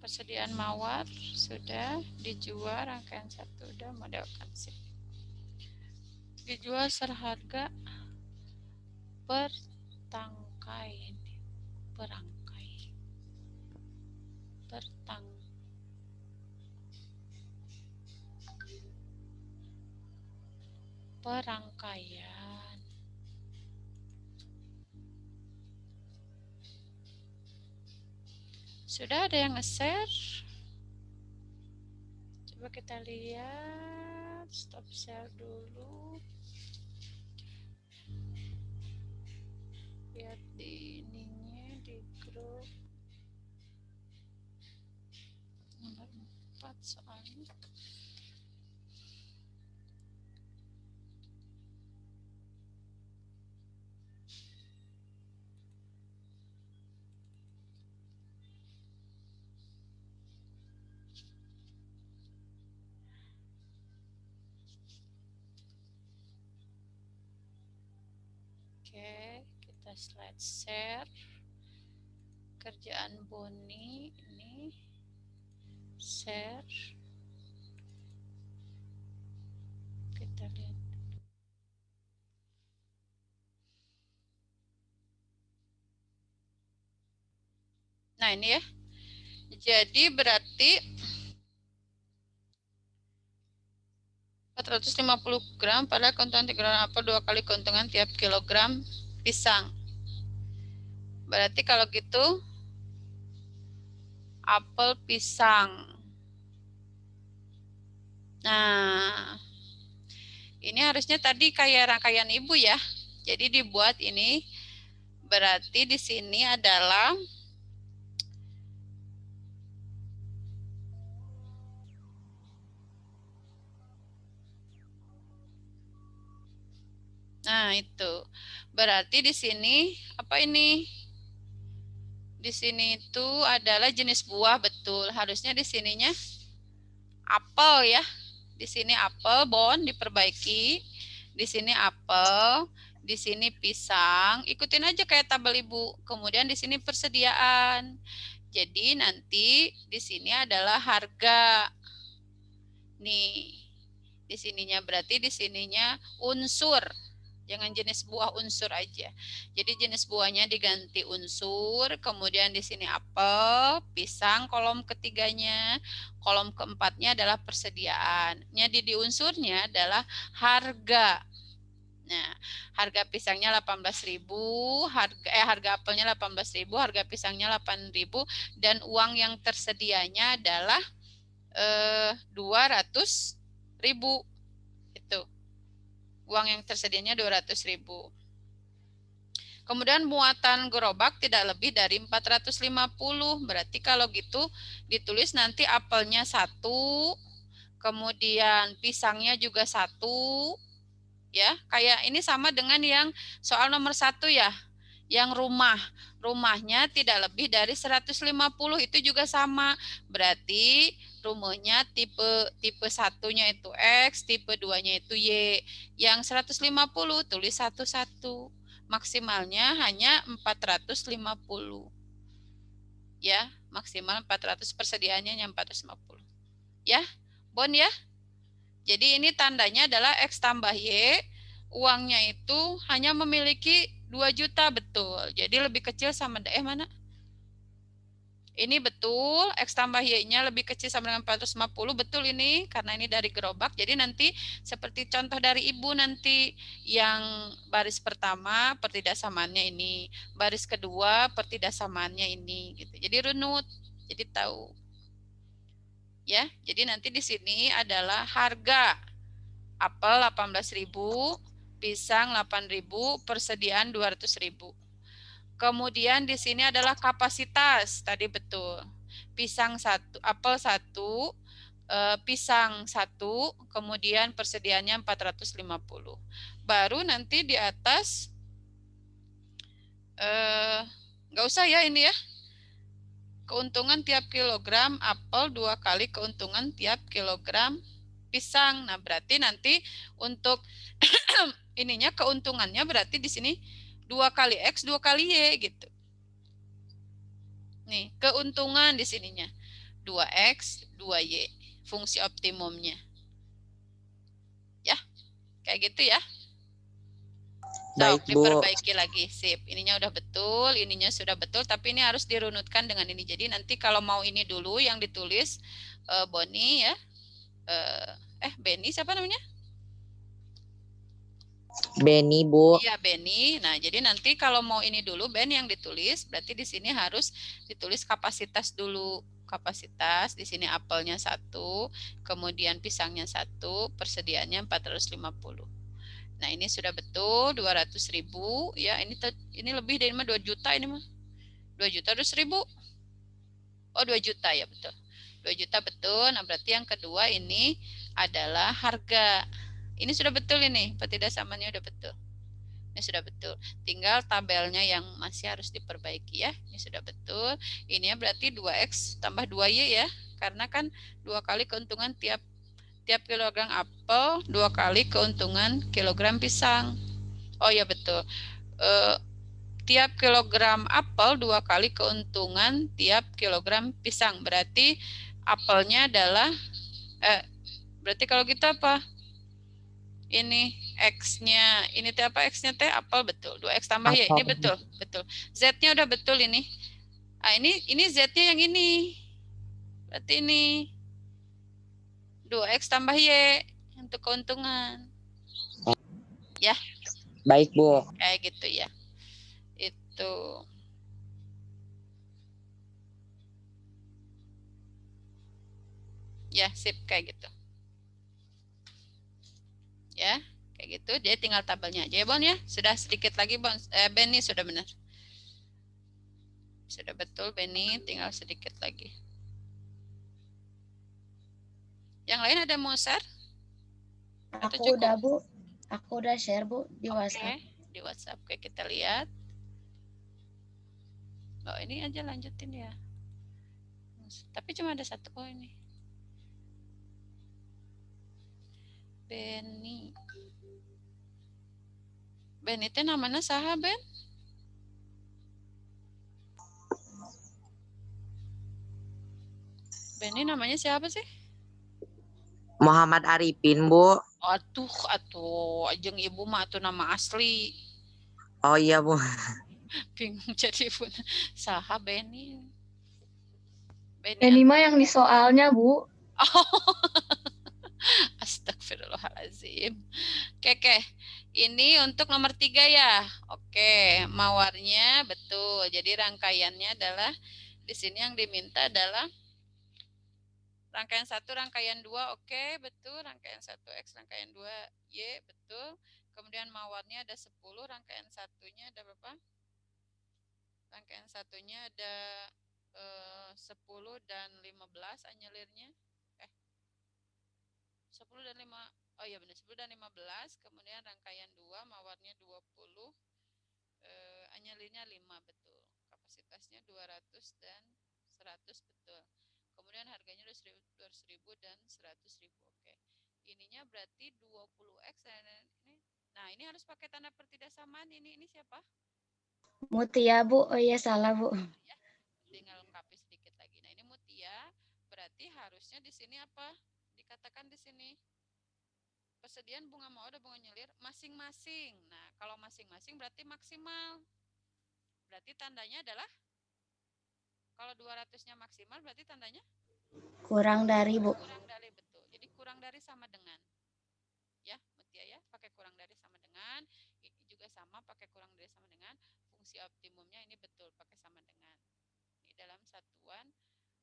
persediaan mawar sudah dijual, rangkaian 1 udah, model kansip dijual seharga per tangkai, perangkai, perangkaian. Sudah ada yang nge-share? Coba kita lihat, stop share dulu. Lihat di ininya, di grup nomor 4 soalnya. Oke, kita slide share. Kerjaan Boni ini share. Kita lihat. Nah, ini ya. Jadi berarti 450 gram pada keuntungan 3 gram apel 2 kali keuntungan tiap kilogram pisang. Berarti kalau gitu apel pisang. Nah, ini harusnya tadi kayak rangkaian ibu ya. Jadi dibuat ini berarti di sini adalah nah, itu. Berarti di sini apa ini? Di sini itu adalah jenis buah, betul. Harusnya di sininya apel ya. Di sini apel, Bon, diperbaiki. Di sini apel, di sini pisang. Ikutin aja kayak tabel Ibu. Kemudian di sini persediaan. Jadi nanti di sini adalah harga. Nih. Di sininya berarti di sininya unsur. Jangan jenis buah, unsur aja. Jadi jenis buahnya diganti unsur, kemudian di sini apel, pisang, kolom ketiganya, kolom keempatnya adalah persediaan. Jadi di unsurnya adalah harga. Nah, harga pisangnya 18.000, harga apelnya 18.000, harga pisangnya 8.000 dan uang yang tersedianya adalah 200.000. Itu. Uang yang tersedianya 200.000. Kemudian muatan gerobak tidak lebih dari 450. Berarti kalau gitu ditulis nanti apelnya 1, kemudian pisangnya juga 1. Ya, kayak ini sama dengan yang soal nomor 1 ya. Yang rumahnya tidak lebih dari 150, itu juga sama. Berarti rumahnya tipe 1-nya itu X, tipe 2-nya itu Y. Yang 150 tulis 1-1. Maksimalnya hanya 450. Ya, maksimal 400, persediaannya hanya 450. Ya, Bon ya. Jadi ini tandanya adalah X tambah Y, uangnya itu hanya memiliki 2 juta, betul. Jadi lebih kecil sama mana? Ini betul, X tambah Y-nya lebih kecil sama dengan 450, betul ini, karena ini dari gerobak. Jadi nanti seperti contoh dari Ibu nanti, yang baris pertama pertidaksamaannya ini, baris kedua pertidaksamaannya ini, gitu. Jadi runut, jadi tahu. Ya, jadi nanti di sini adalah harga apel 18.000, pisang 8.000, persediaan 200.000. Kemudian di sini adalah kapasitas, tadi betul. Pisang 1, apel 1, pisang 1, kemudian persediaannya 450. Baru nanti di atas, nggak usah ya ini ya. Keuntungan tiap kilogram apel 2 kali keuntungan tiap kilogram pisang. Nah, berarti nanti untuk ininya keuntungannya berarti di sini 2 kali X, 2 kali Y gitu. Nih, keuntungan di sininya 2X, 2Y. Fungsi optimumnya. Ya, kayak gitu ya. Baik, Bu. Diperbaiki lagi. Sip, ininya udah betul, ininya sudah betul, tapi ini harus dirunutkan dengan ini. Jadi nanti kalau mau ini dulu yang ditulis Boni ya. Beni siapa namanya? Beni, Bu. Iya, Beni. Nah, jadi nanti kalau mau ini dulu Ben yang ditulis, berarti di sini harus ditulis kapasitas dulu. Kapasitas di sini apelnya 1, kemudian pisangnya 1, persediaannya 450. Nah, ini sudah betul 200.000 ya. Ini lebih dari 2 juta ini mah. 2 juta 200.000. Oh, 2 juta ya, betul. 2 juta betul. Nah, berarti yang kedua ini adalah harga. Ini sudah betul ini, pertidaksamaannya udah betul. Ini sudah betul. Tinggal tabelnya yang masih harus diperbaiki ya. Ini sudah betul. Ini berarti 2X tambah 2Y ya. Karena kan 2 kali keuntungan tiap kilogram apel, 2 kali keuntungan kilogram pisang. Oh ya betul. tiap kilogram apel 2 kali keuntungan tiap kilogram pisang. Berarti apelnya adalah berarti kalau gitu apa? Ini X-nya, ini teh apa? X-nya teh apel, betul. 2X tambah Y, ini betul, betul. Z-nya udah betul ini. Ah, ini Z-nya yang ini. Berarti ini 2X tambah Y untuk keuntungan. Ya. Baik, Bu. Kayak gitu ya. Itu. Ya, sip kayak gitu. Ya, kayak gitu. Dia tinggal tabelnya aja ya, Bon ya. Sudah sedikit lagi, Bon. Benny sudah benar. Sudah betul, Benny. Tinggal sedikit lagi. Yang lain ada mau share? Aku udah, Bu. Aku udah share, Bu, di WhatsApp. Di WhatsApp. Oke, kita lihat. Oh, ini aja lanjutin ya. Tapi cuma ada satu. Oh, ini. Benny. Benny itu namanya saha, Ben? Benny namanya siapa sih? Muhammad Arifin, Bu. Atuh, ajeng ibu mah atuh nama asli. Oh iya, Bu. Bingung jadi pun. Saha Benny. Benny mah yang di soalnya, Bu. Oh. Astagfirullahaladzim. Oke. Ini untuk nomor 3 ya. Oke, mawarnya betul. Jadi rangkaiannya adalah di sini yang diminta adalah rangkaian 1, rangkaian 2, oke, betul. Rangkaian 1X, rangkaian 2Y, betul. Kemudian mawarnya ada 10, rangkaian satunya ada berapa? Rangkaian satunya ada 10 dan 15 anyelirnya. 10 dan 5, oh iya benar, 10 dan 15. Kemudian rangkaian 2, mawarnya 20, anyelirnya 5, betul. Kapasitasnya 200 dan 100, betul. Kemudian harganya 200.000 dan 100.000. Oke. Ininya berarti 20X. Nah, ini harus pakai tanda pertidaksamaan. Ini siapa? Mutia, Bu. Oh iya, salah, Bu. Ya, tinggal lengkapi sedikit lagi. Nah, ini Mutia. Berarti harusnya di sini apa? Dikatakan di sini. Persediaan bunga mawar dan bunga nyelir masing-masing. Nah, kalau masing-masing berarti maksimal. Berarti tandanya adalah kalau 200-nya maksimal berarti tandanya Kurang dari, Bu. kurang dari, betul. Jadi kurang dari sama dengan. Ya, Mutia ya, pakai kurang dari sama dengan. Ini juga sama, pakai kurang dari sama dengan. Fungsi optimumnya ini betul, pakai sama dengan. Ini dalam satuan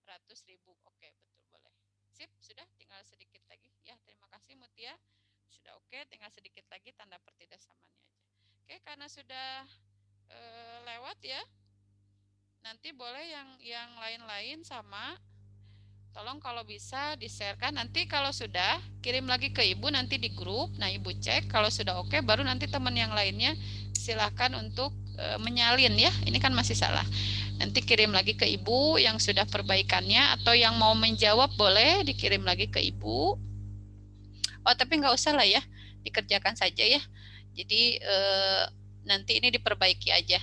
100.000. Oke, betul, boleh. Sip, sudah, tinggal sedikit lagi. Ya, terima kasih Mutia. Sudah oke, tinggal sedikit lagi tanda pertidaksamaannya aja. Oke, karena sudah lewat ya. Nanti boleh yang lain-lain sama. Tolong kalau bisa di-sharekan. Nanti kalau sudah, kirim lagi ke Ibu nanti di grup. Nah, Ibu cek. Kalau sudah oke, baru nanti teman yang lainnya silahkan untuk menyalin ya. Ini kan masih salah. Nanti kirim lagi ke Ibu yang sudah perbaikannya. Atau yang mau menjawab boleh dikirim lagi ke Ibu. Oh, tapi nggak usah lah ya. Dikerjakan saja ya. Jadi nanti ini diperbaiki aja.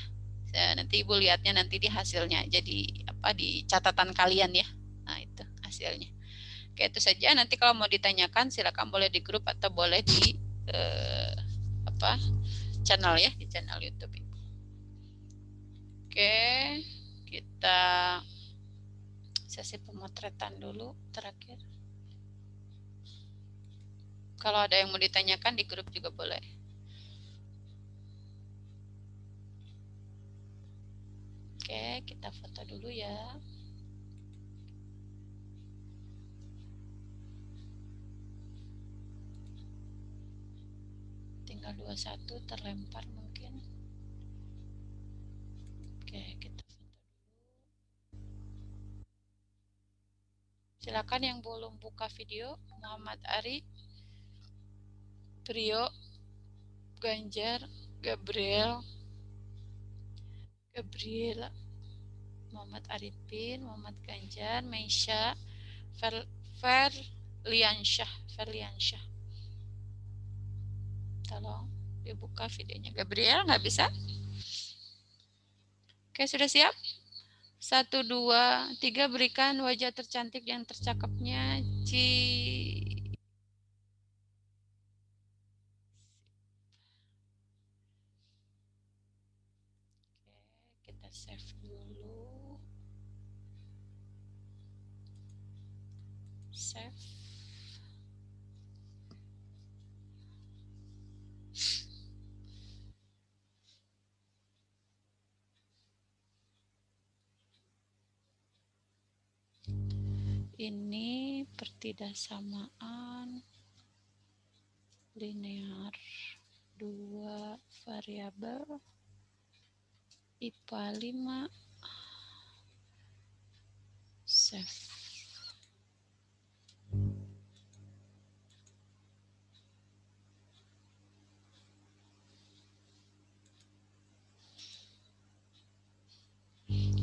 Nanti Ibu lihatnya nanti di hasilnya. Jadi apa di catatan kalian ya. Nah, itu hasilnya. Oke, itu saja. Nanti kalau mau ditanyakan silakan boleh di grup atau boleh di channel ya, di channel YouTube. Oke, kita sesi pemotretan dulu terakhir. Kalau ada yang mau ditanyakan di grup juga boleh. Oke, kita foto dulu ya. Tinggal 21 terlempar mungkin. Oke, kita foto dulu. Silakan yang belum buka video. Muhammad Ari, Prio, Ganjar, Gabriel, Muhammad Arifin, Muhammad Ganjar, Meisha, Ferliansyah. Tolong dibuka videonya. Gabriel nggak bisa? Oke, sudah siap? 1, 2, 3, berikan wajah tercantik yang tercakapnya. Oke, kita save dulu. Save. Ini pertidaksamaan linear 2 variabel IPA 5 save.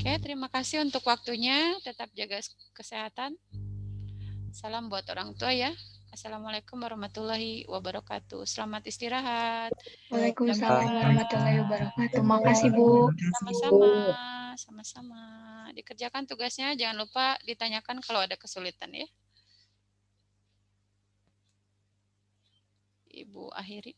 Oke, terima kasih untuk waktunya. Tetap jaga kesehatan. Salam buat orang tua ya. Assalamualaikum warahmatullahi wabarakatuh. Selamat istirahat. Waalaikumsalam warahmatullahi wabarakatuh. Makasih, Bu. Sama-sama. Sama-sama. Dikerjakan tugasnya. Jangan lupa ditanyakan kalau ada kesulitan ya. Ibu akhiri.